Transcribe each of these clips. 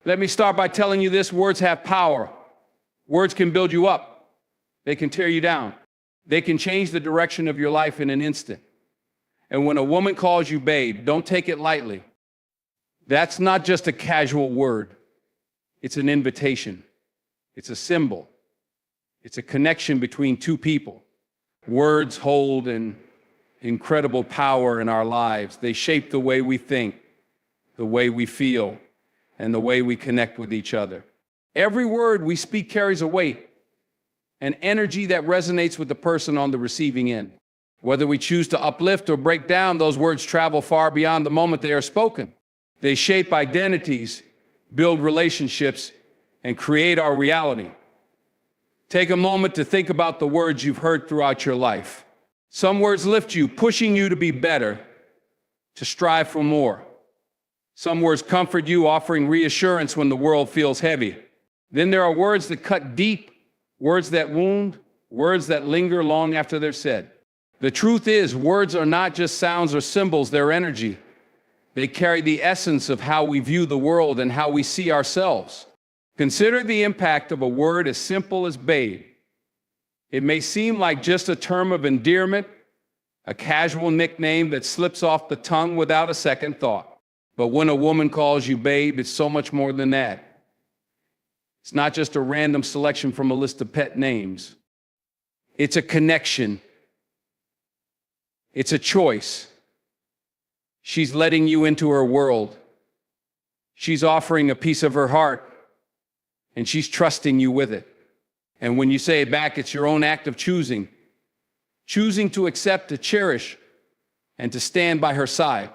Let me start by telling you this: words have power. Words can build you up. They can tear you down. They can change the direction of your life in an instant. And when a woman calls you babe, don't take it lightly. That's not just a casual word. It's an invitation. It's a symbol. It's a connection between two people. Words hold an incredible power in our lives. They shape the way we think, the way we feel, and the way we connect with each other. Every word we speak carries a weight, an energy that resonates with the person on the receiving end. Whether we choose to uplift or break down, those words travel far beyond the moment they are spoken. They shape identities, build relationships, and create our reality. Take a moment to think about the words you've heard throughout your life. Some words lift you, pushing you to be better, to strive for more. Some words comfort you, offering reassurance when the world feels heavy. Then there are words that cut deep, words that wound, words that linger long after they're said. The truth is, words are not just sounds or symbols, they're energy. They carry the essence of how we view the world and how we see ourselves. Consider the impact of a word as simple as babe. It may seem like just a term of endearment, a casual nickname that slips off the tongue without a second thought. But when a woman calls you babe, it's so much more than that. It's not just a random selection from a list of pet names. It's a connection. It's a choice. She's letting you into her world. She's offering a piece of her heart, and she's trusting you with it. And when you say it back, it's your own act of choosing to accept, to cherish, and to stand by her side.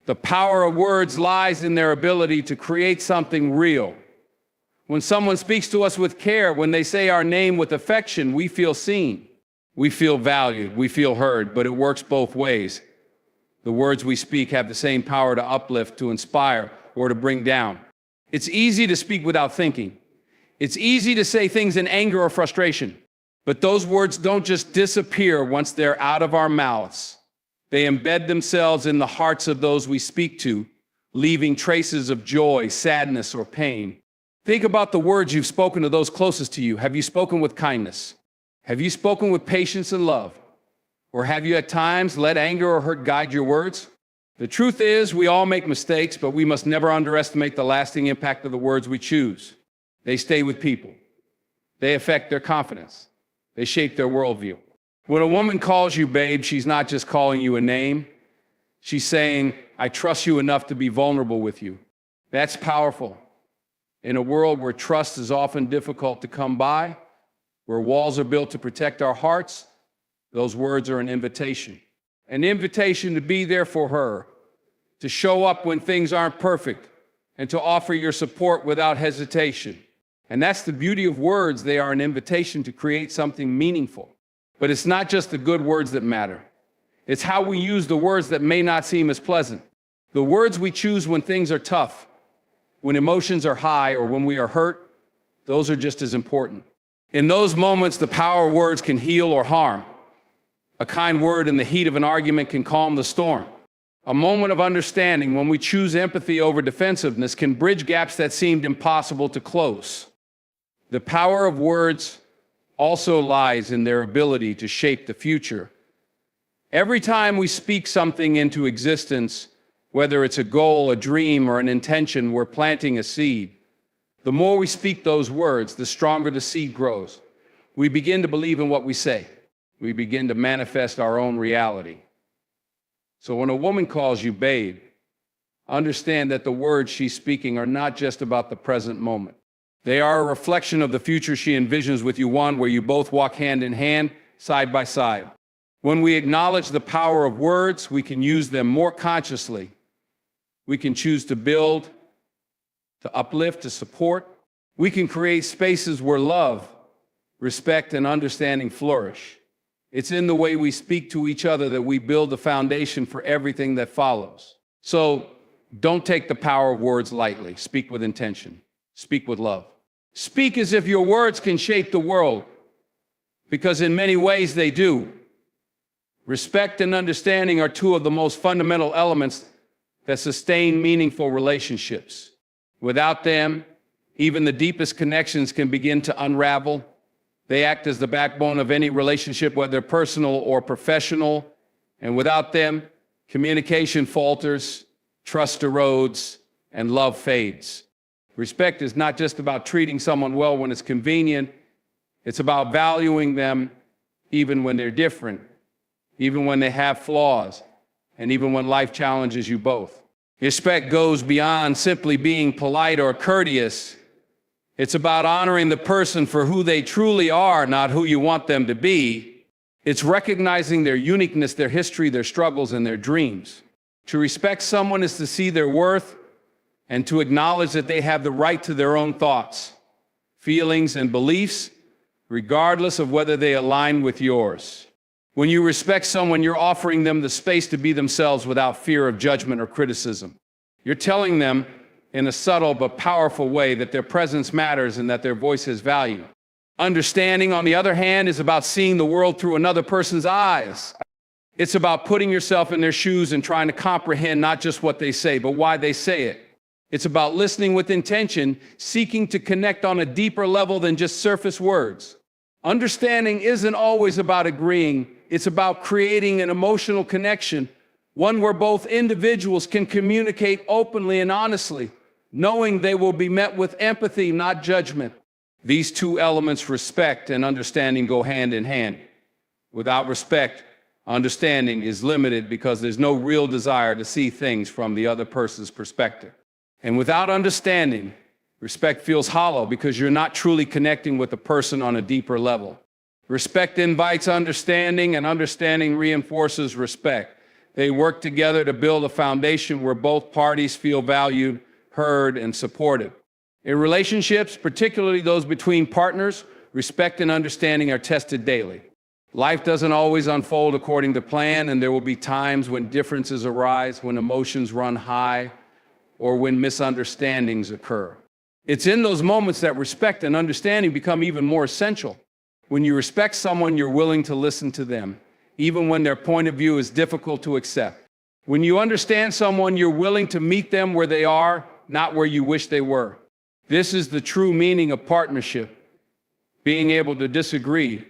The power of words lies in their ability to create something real. When someone speaks to us with care, when they say our name with affection, we feel seen, we feel valued, we feel heard, but it works both ways. The words we speak have the same power to uplift, to inspire, or to bring down. It's easy to speak without thinking. It's easy to say things in anger or frustration, but those words don't just disappear once they're out of our mouths. They embed themselves in the hearts of those we speak to, leaving traces of joy, sadness, or pain. Think about the words you've spoken to those closest to you. Have you spoken with kindness? Have you spoken with patience and love? Or have you at times let anger or hurt guide your words? The truth is, we all make mistakes, but we must never underestimate the lasting impact of the words we choose. They stay with people. They affect their confidence. They shape their worldview. When a woman calls you babe, she's not just calling you a name. She's saying, I trust you enough to be vulnerable with you. That's powerful. In a world where trust is often difficult to come by, where walls are built to protect our hearts, those words are an invitation. An invitation to be there for her, to show up when things aren't perfect, and to offer your support without hesitation. And that's the beauty of words. They are an invitation to create something meaningful. But it's not just the good words that matter. It's how we use the words that may not seem as pleasant. The words we choose when things are tough, when emotions are high, or when we are hurt, those are just as important. In those moments, the power of words can heal or harm. A kind word in the heat of an argument can calm the storm. A moment of understanding, when we choose empathy over defensiveness, can bridge gaps that seemed impossible to close. The power of words also lies in their ability to shape the future. Every time we speak something into existence, whether it's a goal, a dream, or an intention, we're planting a seed. The more we speak those words, the stronger the seed grows. We begin to believe in what we say. We begin to manifest our own reality. So when a woman calls you babe, understand that the words she's speaking are not just about the present moment. They are a reflection of the future she envisions with you, one where you both walk hand in hand, side by side. When we acknowledge the power of words, we can use them more consciously. We can choose to build, to uplift, to support. We can create spaces where love, respect, and understanding flourish. It's in the way we speak to each other that we build the foundation for everything that follows. So don't take the power of words lightly. Speak with intention. Speak with love. Speak as if your words can shape the world, because in many ways they do. Respect and understanding are two of the most fundamental elements that sustain meaningful relationships. Without them, Even the deepest connections can begin to unravel. They act as the backbone of any relationship, whether personal or professional. And without them, communication falters, trust erodes, and love fades. Respect is not just about treating someone well when it's convenient. It's about valuing them even when they're different, even when they have flaws, and even when life challenges you both. Respect goes beyond simply being polite or courteous. It's about honoring the person for who they truly are, not who you want them to be. It's recognizing their uniqueness, their history, their struggles, and their dreams. To respect someone is to see their worth and to acknowledge that they have the right to their own thoughts, feelings, and beliefs, regardless of whether they align with yours. When you respect someone, you're offering them the space to be themselves without fear of judgment or criticism. You're telling them in a subtle but powerful way that their presence matters and that their voice has value. Understanding, on the other hand, is about seeing the world through another person's eyes. It's about putting yourself in their shoes and trying to comprehend not just what they say, but why they say it. It's about listening with intention, seeking to connect on a deeper level than just surface words. Understanding isn't always about agreeing. It's about creating an emotional connection, one where both individuals can communicate openly and honestly, knowing they will be met with empathy, not judgment. These two elements, respect and understanding, go hand in hand. Without respect, understanding is limited because there's no real desire to see things from the other person's perspective. And without understanding, respect feels hollow because you're not truly connecting with the person on a deeper level. Respect invites understanding, and understanding reinforces respect. They work together to build a foundation where both parties feel valued, heard, and supported. In relationships, particularly those between partners, respect and understanding are tested daily. Life doesn't always unfold according to plan, and there will be times when differences arise, when emotions run high, or when misunderstandings occur. It's in those moments that respect and understanding become even more essential. When you respect someone, you're willing to listen to them, even when their point of view is difficult to accept. When you understand someone, you're willing to meet them where they are, not where you wish they were. This is the true meaning of partnership, being able to disagree,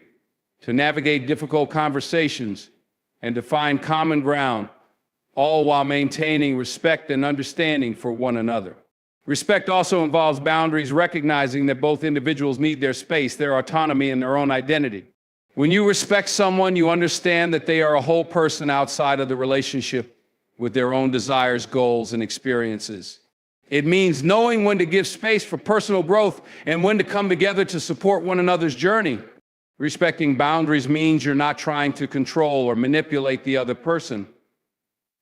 to navigate difficult conversations, and to find common ground, all while maintaining respect and understanding for one another. Respect also involves boundaries, recognizing that both individuals need their space, their autonomy, and their own identity. When you respect someone, you understand that they are a whole person outside of the relationship with their own desires, goals, and experiences. It means knowing when to give space for personal growth and when to come together to support one another's journey. Respecting boundaries means you're not trying to control or manipulate the other person.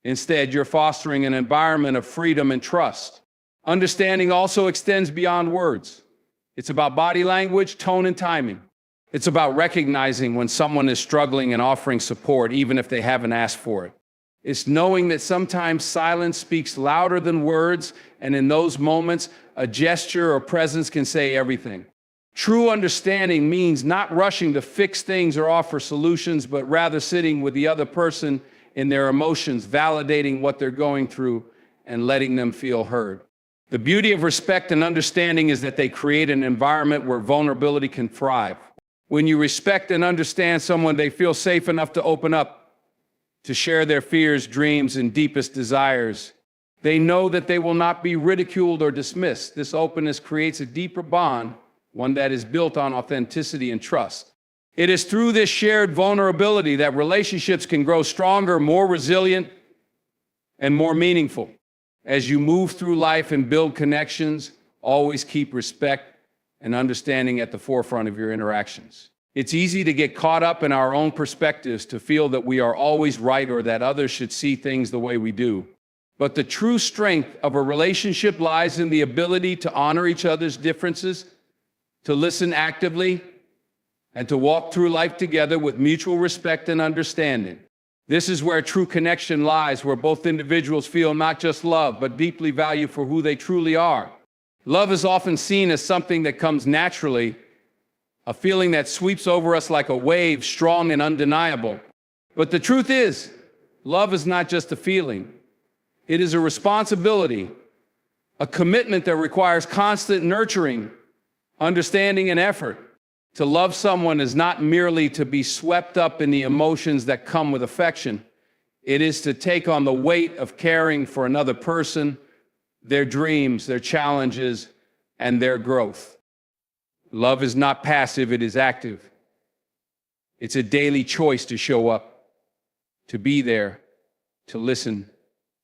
Instead, you're fostering an environment of freedom and trust. Understanding also extends beyond words. It's about body language, tone, and timing. It's about recognizing when someone is struggling and offering support, even if they haven't asked for it. It's knowing that sometimes silence speaks louder than words, and in those moments, a gesture or presence can say everything. True understanding means not rushing to fix things or offer solutions, but rather sitting with the other person in their emotions, validating what they're going through, and letting them feel heard. The beauty of respect and understanding is that they create an environment where vulnerability can thrive. When you respect and understand someone, they feel safe enough to open up, to share their fears, dreams, and deepest desires. They know that they will not be ridiculed or dismissed. This openness creates a deeper bond, one that is built on authenticity and trust. It is through this shared vulnerability that relationships can grow stronger, more resilient, and more meaningful. As you move through life and build connections, always keep respect and understanding at the forefront of your interactions. It's easy to get caught up in our own perspectives, to feel that we are always right or that others should see things the way we do. But the true strength of a relationship lies in the ability to honor each other's differences, to listen actively, and to walk through life together with mutual respect and understanding. This is where true connection lies, where both individuals feel not just love, but deeply valued for who they truly are. Love is often seen as something that comes naturally, a feeling that sweeps over us like a wave, strong and undeniable. But the truth is, love is not just a feeling. It is a responsibility, a commitment that requires constant nurturing, understanding, and effort. To love someone is not merely to be swept up in the emotions that come with affection. It is to take on the weight of caring for another person, their dreams, their challenges, and their growth. Love is not passive, it is active. It's a daily choice to show up, to be there, to listen,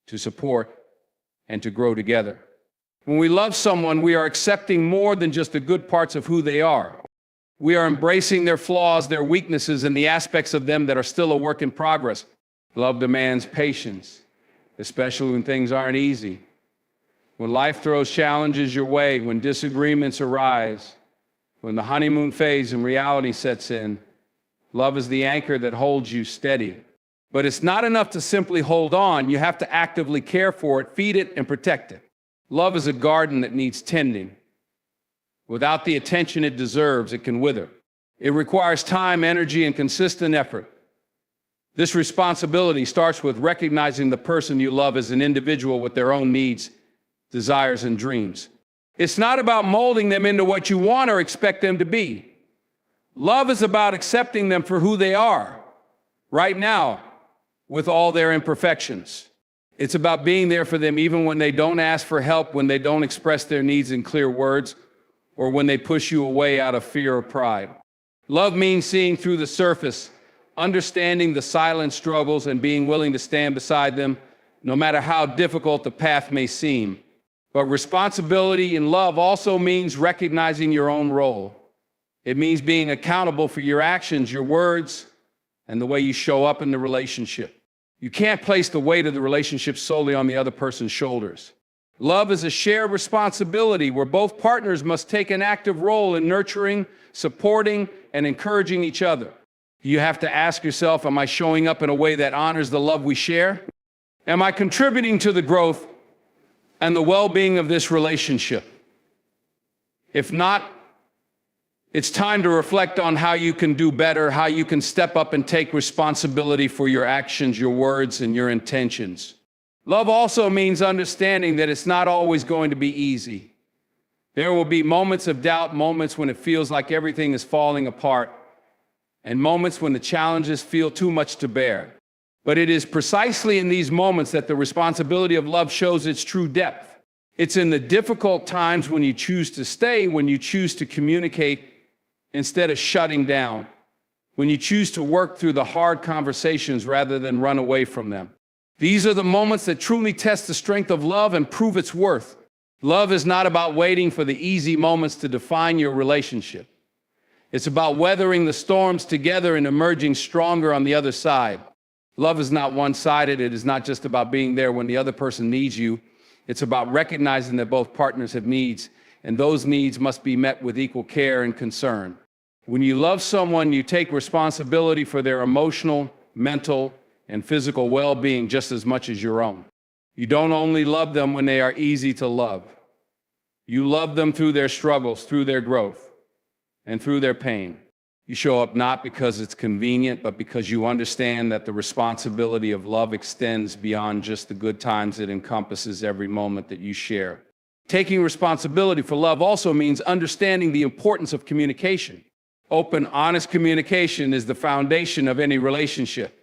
to support, and to grow together. When we love someone, we are accepting more than just the good parts of who they are. We are embracing their flaws, their weaknesses, and the aspects of them that are still a work in progress. Love demands patience, especially when things aren't easy. When life throws challenges your way, when disagreements arise, when the honeymoon phase and reality sets in, love is the anchor that holds you steady. But it's not enough to simply hold on. You have to actively care for it, feed it, and protect it. Love is a garden that needs tending. Without the attention it deserves, it can wither. It requires time, energy, and consistent effort. This responsibility starts with recognizing the person you love as an individual with their own needs, desires, and dreams. It's not about molding them into what you want or expect them to be. Love is about accepting them for who they are, right now, with all their imperfections. It's about being there for them even when they don't ask for help, when they don't express their needs in clear words, or when they push you away out of fear or pride. Love means seeing through the surface, understanding the silent struggles, and being willing to stand beside them, no matter how difficult the path may seem. But responsibility in love also means recognizing your own role. It means being accountable for your actions, your words, and the way you show up in the relationship. You can't place the weight of the relationship solely on the other person's shoulders. Love is a shared responsibility where both partners must take an active role in nurturing, supporting, and encouraging each other. You have to ask yourself, am I showing up in a way that honors the love we share? Am I contributing to the growth and the well-being of this relationship? If not, it's time to reflect on how you can do better, how you can step up and take responsibility for your actions, your words, and your intentions. Love also means understanding that it's not always going to be easy. There will be moments of doubt, moments when it feels like everything is falling apart, and moments when the challenges feel too much to bear. But it is precisely in these moments that the responsibility of love shows its true depth. It's in the difficult times when you choose to stay, when you choose to communicate instead of shutting down, when you choose to work through the hard conversations rather than run away from them. These are the moments that truly test the strength of love and prove its worth. Love is not about waiting for the easy moments to define your relationship. It's about weathering the storms together and emerging stronger on the other side. Love is not one-sided. It is not just about being there when the other person needs you. It's about recognizing that both partners have needs, and those needs must be met with equal care and concern. When you love someone, you take responsibility for their emotional, mental, and physical well-being just as much as your own. You don't only love them when they are easy to love. You love them through their struggles, through their growth, and through their pain. You show up not because it's convenient, but because you understand that the responsibility of love extends beyond just the good times. It encompasses every moment that you share. Taking responsibility for love also means understanding the importance of communication. Open, honest communication is the foundation of any relationship.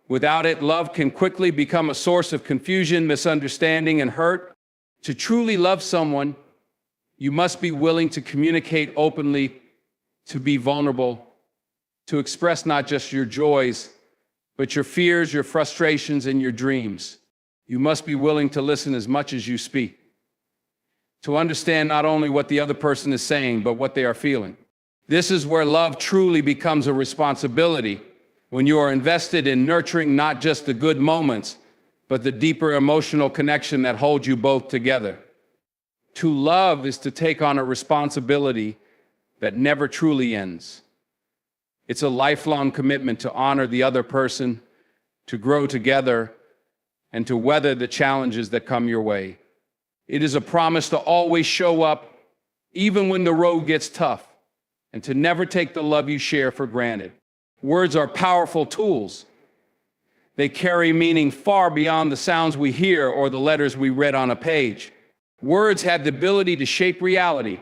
Without it, love can quickly become a source of confusion, misunderstanding, and hurt. To truly love someone, you must be willing to communicate openly, to be vulnerable, to express not just your joys, but your fears, your frustrations, and your dreams. You must be willing to listen as much as you speak, to understand not only what the other person is saying, but what they are feeling. This is where love truly becomes a responsibility, when you are invested in nurturing not just the good moments, but the deeper emotional connection that holds you both together. To love is to take on a responsibility that never truly ends. It's a lifelong commitment to honor the other person, to grow together, and to weather the challenges that come your way. It is a promise to always show up, even when the road gets tough, and to never take the love you share for granted. Words are powerful tools. They carry meaning far beyond the sounds we hear or the letters we read on a page. Words have the ability to shape reality,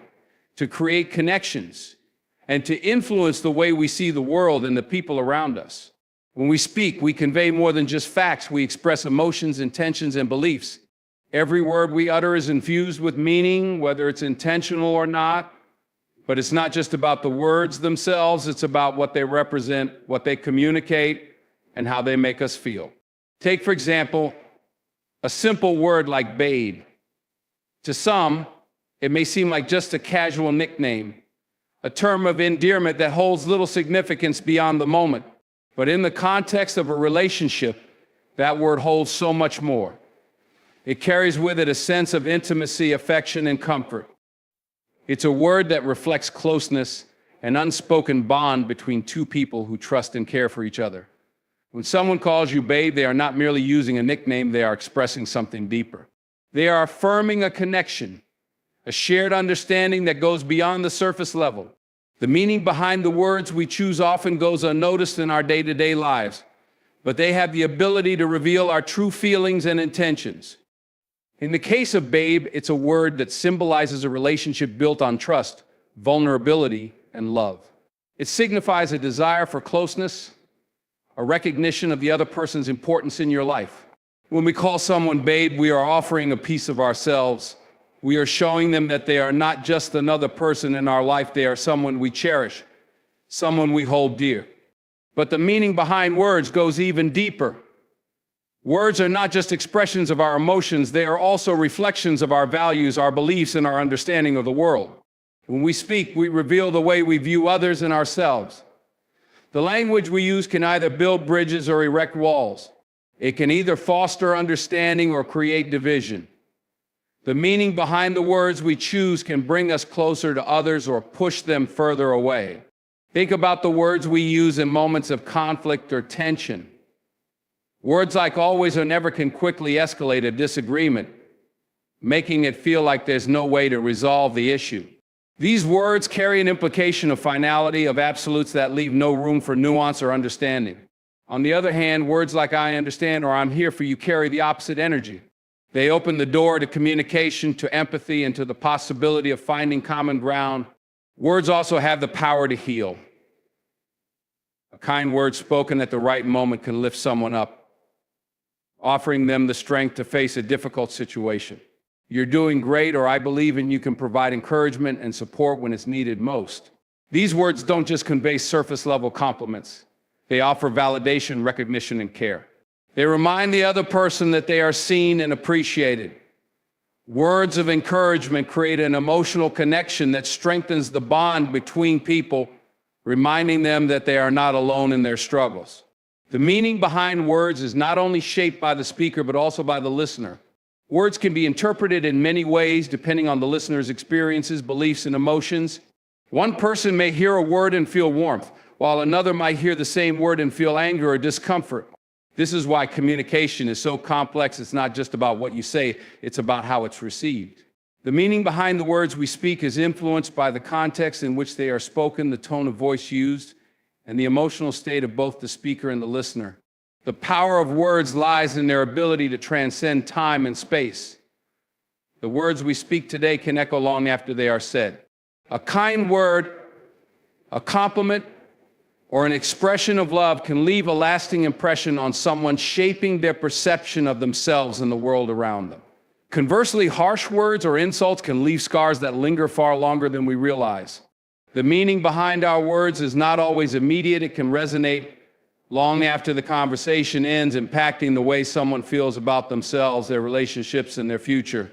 to create connections, and to influence the way we see the world and the people around us. When we speak, we convey more than just facts. We express emotions, intentions, and beliefs. Every word we utter is infused with meaning, whether it's intentional or not. But it's not just about the words themselves, it's about what they represent, what they communicate, and how they make us feel. Take, for example, a simple word like babe. To some, it may seem like just a casual nickname, a term of endearment that holds little significance beyond the moment. But in the context of a relationship, that word holds so much more. It carries with it a sense of intimacy, affection, and comfort. It's a word that reflects closeness, an unspoken bond between two people who trust and care for each other. When someone calls you babe, they are not merely using a nickname, they are expressing something deeper. They are affirming a connection, a shared understanding that goes beyond the surface level. The meaning behind the words we choose often goes unnoticed in our day-to-day lives, but they have the ability to reveal our true feelings and intentions. In the case of babe, it's a word that symbolizes a relationship built on trust, vulnerability, and love. It signifies a desire for closeness, a recognition of the other person's importance in your life. When we call someone babe, we are offering a piece of ourselves. We are showing them that they are not just another person in our life, they are someone we cherish, someone we hold dear. But the meaning behind words goes even deeper. Words are not just expressions of our emotions, they are also reflections of our values, our beliefs, and our understanding of the world. When we speak, we reveal the way we view others and ourselves. The language we use can either build bridges or erect walls. It can either foster understanding or create division. The meaning behind the words we choose can bring us closer to others or push them further away. Think about the words we use in moments of conflict or tension. Words like always or never can quickly escalate a disagreement, making it feel like there's no way to resolve the issue. These words carry an implication of finality, of absolutes that leave no room for nuance or understanding. On the other hand, words like I understand or I'm here for you carry the opposite energy. They open the door to communication, to empathy, and to the possibility of finding common ground. Words also have the power to heal. A kind word spoken at the right moment can lift someone up, offering them the strength to face a difficult situation. You're doing great, or I believe in you can provide encouragement and support when it's needed most. These words don't just convey surface-level compliments. They offer validation, recognition, and care. They remind the other person that they are seen and appreciated. Words of encouragement create an emotional connection that strengthens the bond between people, reminding them that they are not alone in their struggles. The meaning behind words is not only shaped by the speaker, but also by the listener. Words can be interpreted in many ways depending on the listener's experiences, beliefs, and emotions. One person may hear a word and feel warmth, while another might hear the same word and feel anger or discomfort. This is why communication is so complex. It's not just about what you say, it's about how it's received. The meaning behind the words we speak is influenced by the context in which they are spoken, the tone of voice used, and the emotional state of both the speaker and the listener. The power of words lies in their ability to transcend time and space. The words we speak today can echo long after they are said. A kind word, a compliment, or an expression of love can leave a lasting impression on someone, shaping their perception of themselves and the world around them. Conversely, harsh words or insults can leave scars that linger far longer than we realize. The meaning behind our words is not always immediate. It can resonate long after the conversation ends, impacting the way someone feels about themselves, their relationships, and their future.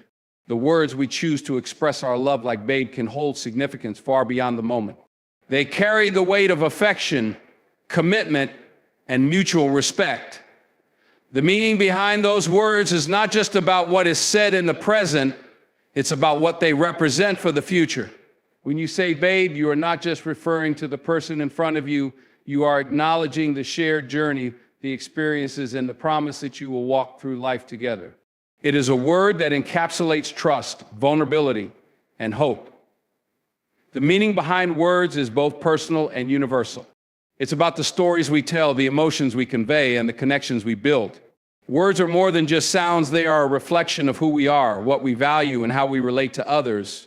The words we choose to express our love like babe can hold significance far beyond the moment. They carry the weight of affection, commitment, and mutual respect. The meaning behind those words is not just about what is said in the present, it's about what they represent for the future. When you say babe, you are not just referring to the person in front of you, you are acknowledging the shared journey, the experiences, and the promise that you will walk through life together. It is a word that encapsulates trust, vulnerability, and hope. The meaning behind words is both personal and universal. It's about the stories we tell, the emotions we convey, and the connections we build. Words are more than just sounds, they are a reflection of who we are, what we value, and how we relate to others.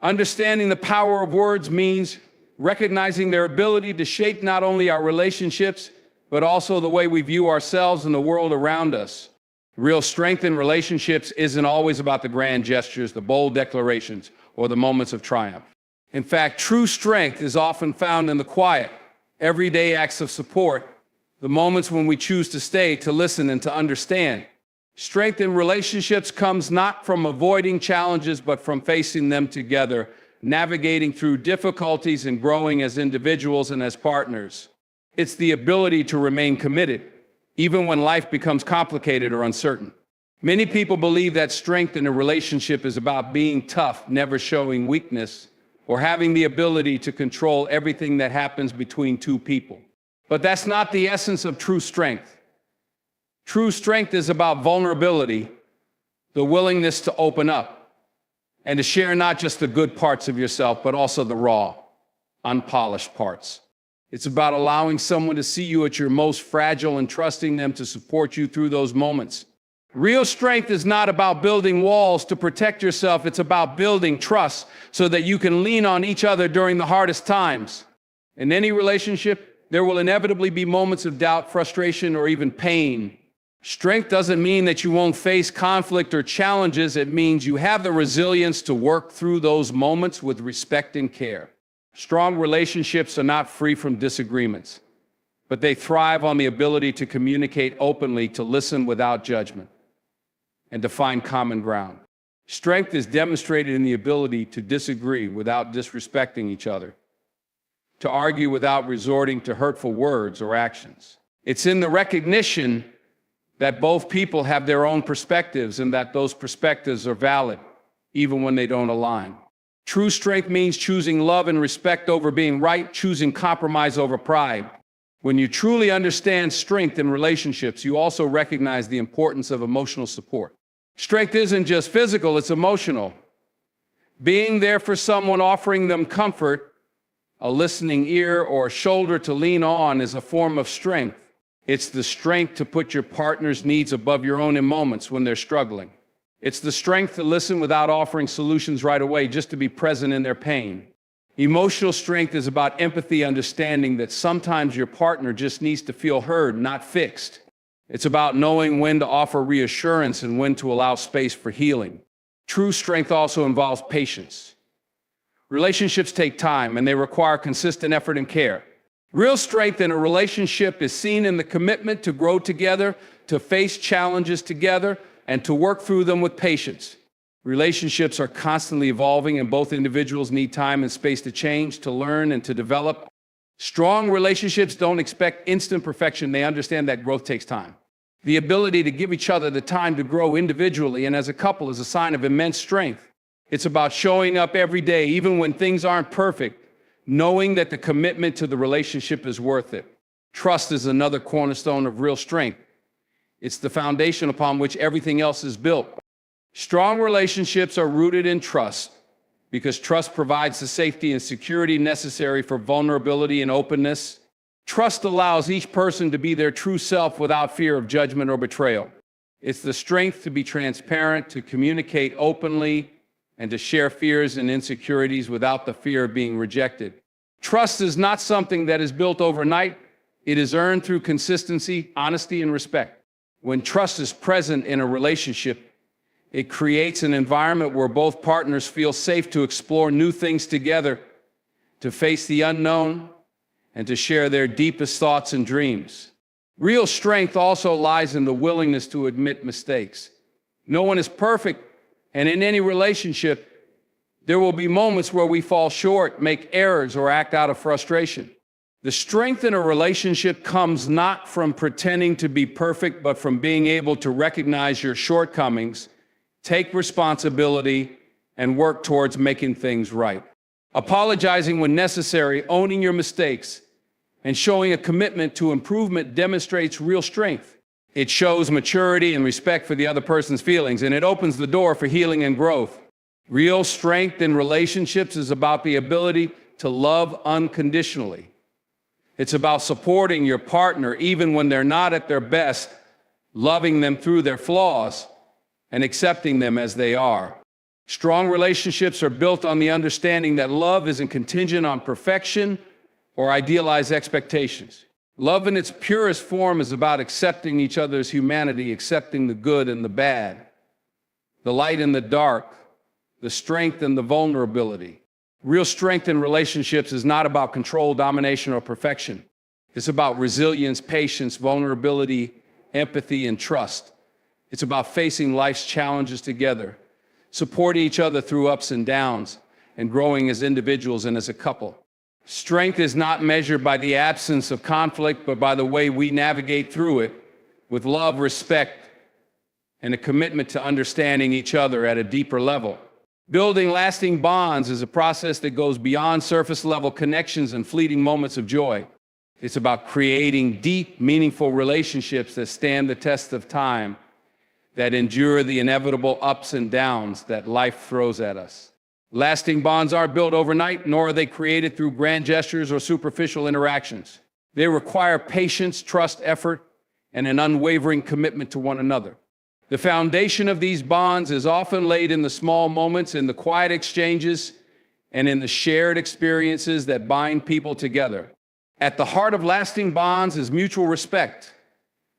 Understanding the power of words means recognizing their ability to shape not only our relationships, but also the way we view ourselves and the world around us. Real strength in relationships isn't always about the grand gestures, the bold declarations, or the moments of triumph. In fact, true strength is often found in the quiet, everyday acts of support, the moments when we choose to stay, to listen, and to understand. Strength in relationships comes not from avoiding challenges, but from facing them together, navigating through difficulties and growing as individuals and as partners. It's the ability to remain committed, even when life becomes complicated or uncertain. Many people believe that strength in a relationship is about being tough, never showing weakness, or having the ability to control everything that happens between two people. But that's not the essence of true strength. True strength is about vulnerability, the willingness to open up, and to share not just the good parts of yourself, but also the raw, unpolished parts. It's about allowing someone to see you at your most fragile and trusting them to support you through those moments. Real strength is not about building walls to protect yourself. It's about building trust so that you can lean on each other during the hardest times. In any relationship, there will inevitably be moments of doubt, frustration, or even pain. Strength doesn't mean that you won't face conflict or challenges. It means you have the resilience to work through those moments with respect and care. Strong relationships are not free from disagreements, but they thrive on the ability to communicate openly, to listen without judgment, and to find common ground. Strength is demonstrated in the ability to disagree without disrespecting each other, to argue without resorting to hurtful words or actions. It's in the recognition that both people have their own perspectives and that those perspectives are valid, even when they don't align. True strength means choosing love and respect over being right, choosing compromise over pride. When you truly understand strength in relationships, you also recognize the importance of emotional support. Strength isn't just physical, it's emotional. Being there for someone, offering them comfort, a listening ear, or a shoulder to lean on is a form of strength. It's the strength to put your partner's needs above your own in moments when they're struggling. It's the strength to listen without offering solutions right away, just to be present in their pain. Emotional strength is about empathy, understanding that sometimes your partner just needs to feel heard, not fixed. It's about knowing when to offer reassurance and when to allow space for healing. True strength also involves patience. Relationships take time and they require consistent effort and care. Real strength in a relationship is seen in the commitment to grow together, to face challenges together, and to work through them with patience. Relationships are constantly evolving, and both individuals need time and space to change, to learn, and to develop. Strong relationships don't expect instant perfection. They understand that growth takes time. The ability to give each other the time to grow individually and as a couple is a sign of immense strength. It's about showing up every day, even when things aren't perfect, knowing that the commitment to the relationship is worth it. Trust is another cornerstone of real strength. It's the foundation upon which everything else is built. Strong relationships are rooted in trust because trust provides the safety and security necessary for vulnerability and openness. Trust allows each person to be their true self without fear of judgment or betrayal. It's the strength to be transparent, to communicate openly, and to share fears and insecurities without the fear of being rejected. Trust is not something that is built overnight. It is earned through consistency, honesty, and respect. When trust is present in a relationship, it creates an environment where both partners feel safe to explore new things together, to face the unknown, and to share their deepest thoughts and dreams. Real strength also lies in the willingness to admit mistakes. No one is perfect, and in any relationship, there will be moments where we fall short, make errors, or act out of frustration. The strength in a relationship comes not from pretending to be perfect, but from being able to recognize your shortcomings, take responsibility, and work towards making things right. Apologizing when necessary, owning your mistakes, and showing a commitment to improvement demonstrates real strength. It shows maturity and respect for the other person's feelings, and it opens the door for healing and growth. Real strength in relationships is about the ability to love unconditionally. It's about supporting your partner even when they're not at their best, loving them through their flaws, and accepting them as they are. Strong relationships are built on the understanding that love isn't contingent on perfection or idealized expectations. Love in its purest form is about accepting each other's humanity, accepting the good and the bad, the light and the dark, the strength and the vulnerability. Real strength in relationships is not about control, domination, or perfection. It's about resilience, patience, vulnerability, empathy, and trust. It's about facing life's challenges together, supporting each other through ups and downs, and growing as individuals and as a couple. Strength is not measured by the absence of conflict, but by the way we navigate through it with love, respect, and a commitment to understanding each other at a deeper level. Building lasting bonds is a process that goes beyond surface-level connections and fleeting moments of joy. It's about creating deep, meaningful relationships that stand the test of time, that endure the inevitable ups and downs that life throws at us. Lasting bonds aren't built overnight, nor are they created through grand gestures or superficial interactions. They require patience, trust, effort, and an unwavering commitment to one another. The foundation of these bonds is often laid in the small moments, in the quiet exchanges, and in the shared experiences that bind people together. At the heart of lasting bonds is mutual respect.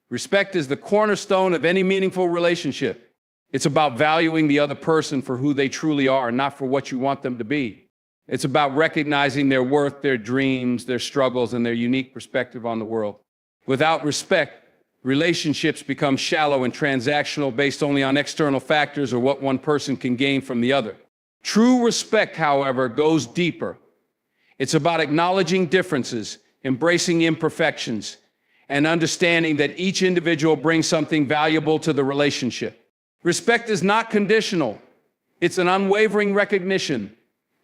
Respect is the cornerstone of any meaningful relationship. It's about valuing the other person for who they truly are, not for what you want them to be. It's about recognizing their worth, their dreams, their struggles, and their unique perspective on the world. Without respect, relationships become shallow and transactional, based only on external factors or what one person can gain from the other. True respect, however, goes deeper. It's about acknowledging differences, embracing imperfections, and understanding that each individual brings something valuable to the relationship. Respect is not conditional. It's an unwavering recognition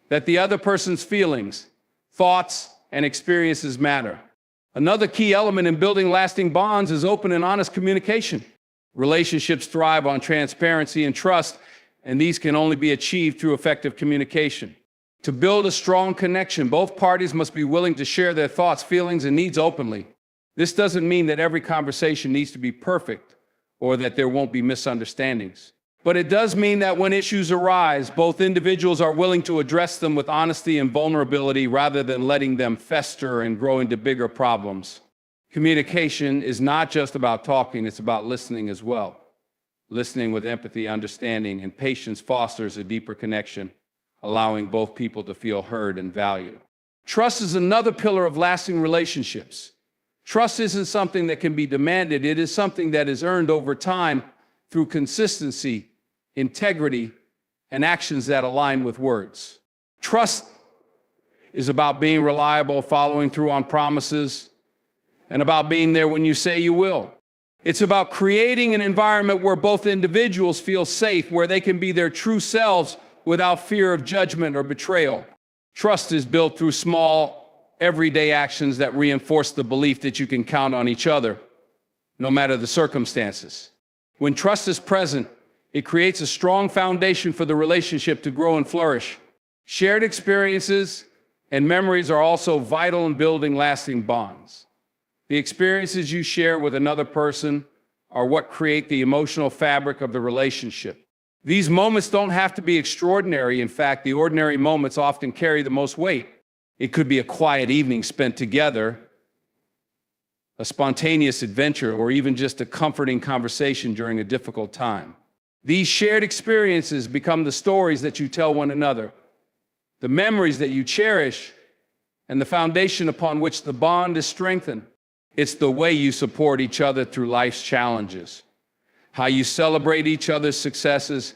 that the other person's feelings, thoughts, and experiences matter. Another key element in building lasting bonds is open and honest communication. Relationships thrive on transparency and trust, and these can only be achieved through effective communication. To build a strong connection, both parties must be willing to share their thoughts, feelings, and needs openly. This doesn't mean that every conversation needs to be perfect or that there won't be misunderstandings. But it does mean that when issues arise, both individuals are willing to address them with honesty and vulnerability rather than letting them fester and grow into bigger problems. Communication is not just about talking, it's about listening as well. Listening with empathy, understanding, and patience fosters a deeper connection, allowing both people to feel heard and valued. Trust is another pillar of lasting relationships. Trust isn't something that can be demanded. It is something that is earned over time through consistency, integrity, and actions that align with words. Trust is about being reliable, following through on promises, and about being there when you say you will. It's about creating an environment where both individuals feel safe, where they can be their true selves without fear of judgment or betrayal. Trust is built through small, everyday actions that reinforce the belief that you can count on each other, no matter the circumstances. When trust is present, it creates a strong foundation for the relationship to grow and flourish. Shared experiences and memories are also vital in building lasting bonds. The experiences you share with another person are what create the emotional fabric of the relationship. These moments don't have to be extraordinary. In fact, the ordinary moments often carry the most weight. It could be a quiet evening spent together, a spontaneous adventure, or even just a comforting conversation during a difficult time. These shared experiences become the stories that you tell one another, the memories that you cherish, and the foundation upon which the bond is strengthened. It's the way you support each other through life's challenges, how you celebrate each other's successes,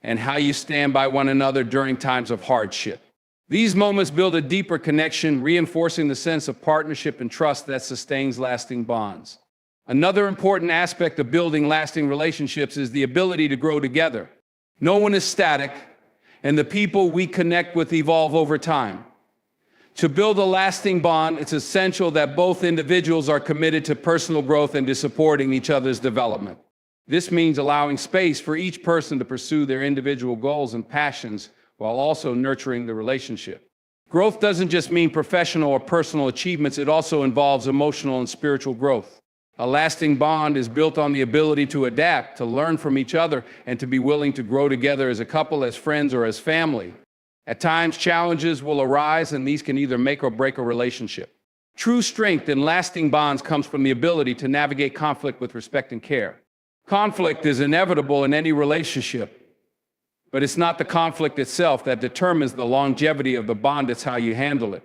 and how you stand by one another during times of hardship. These moments build a deeper connection, reinforcing the sense of partnership and trust that sustains lasting bonds. Another important aspect of building lasting relationships is the ability to grow together. No one is static, and the people we connect with evolve over time. To build a lasting bond, it's essential that both individuals are committed to personal growth and to supporting each other's development. This means allowing space for each person to pursue their individual goals and passions while also nurturing the relationship. Growth doesn't just mean professional or personal achievements, it also involves emotional and spiritual growth. A lasting bond is built on the ability to adapt, to learn from each other, and to be willing to grow together as a couple, as friends, or as family. At times, challenges will arise, and these can either make or break a relationship. True strength in lasting bonds comes from the ability to navigate conflict with respect and care. Conflict is inevitable in any relationship, but it's not the conflict itself that determines the longevity of the bond, it's how you handle it.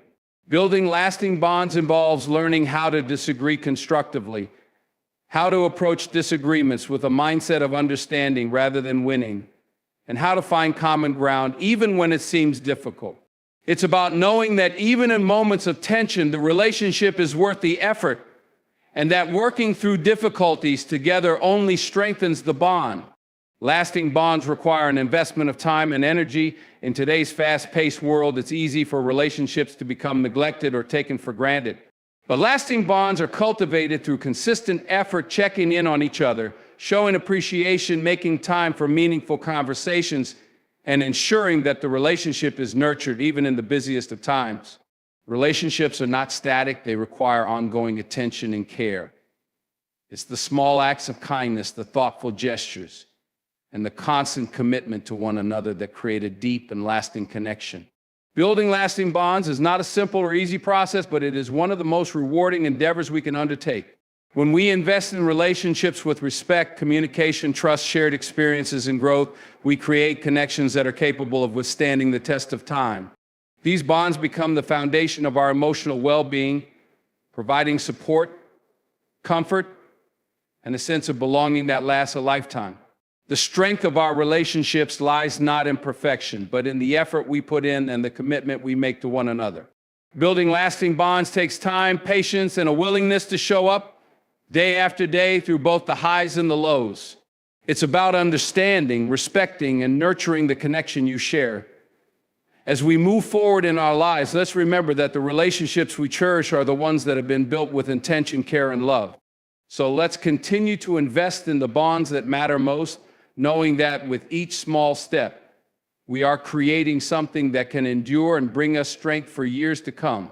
Building lasting bonds involves learning how to disagree constructively, how to approach disagreements with a mindset of understanding rather than winning, and how to find common ground even when it seems difficult. It's about knowing that even in moments of tension, the relationship is worth the effort, and that working through difficulties together only strengthens the bond. Lasting bonds require an investment of time and energy. In today's fast-paced world, it's easy for relationships to become neglected or taken for granted. But lasting bonds are cultivated through consistent effort, checking in on each other, showing appreciation, making time for meaningful conversations, and ensuring that the relationship is nurtured even in the busiest of times. Relationships are not static, they require ongoing attention and care. It's the small acts of kindness, the thoughtful gestures, and the constant commitment to one another that create a deep and lasting connection. Building lasting bonds is not a simple or easy process, but it is one of the most rewarding endeavors we can undertake. When we invest in relationships with respect, communication, trust, shared experiences, and growth, we create connections that are capable of withstanding the test of time. These bonds become the foundation of our emotional well-being, providing support, comfort, and a sense of belonging that lasts a lifetime. The strength of our relationships lies not in perfection, but in the effort we put in and the commitment we make to one another. Building lasting bonds takes time, patience, and a willingness to show up day after day through both the highs and the lows. It's about understanding, respecting, and nurturing the connection you share. As we move forward in our lives, let's remember that the relationships we cherish are the ones that have been built with intention, care, and love. So let's continue to invest in the bonds that matter most, knowing that with each small step, we are creating something that can endure and bring us strength for years to come.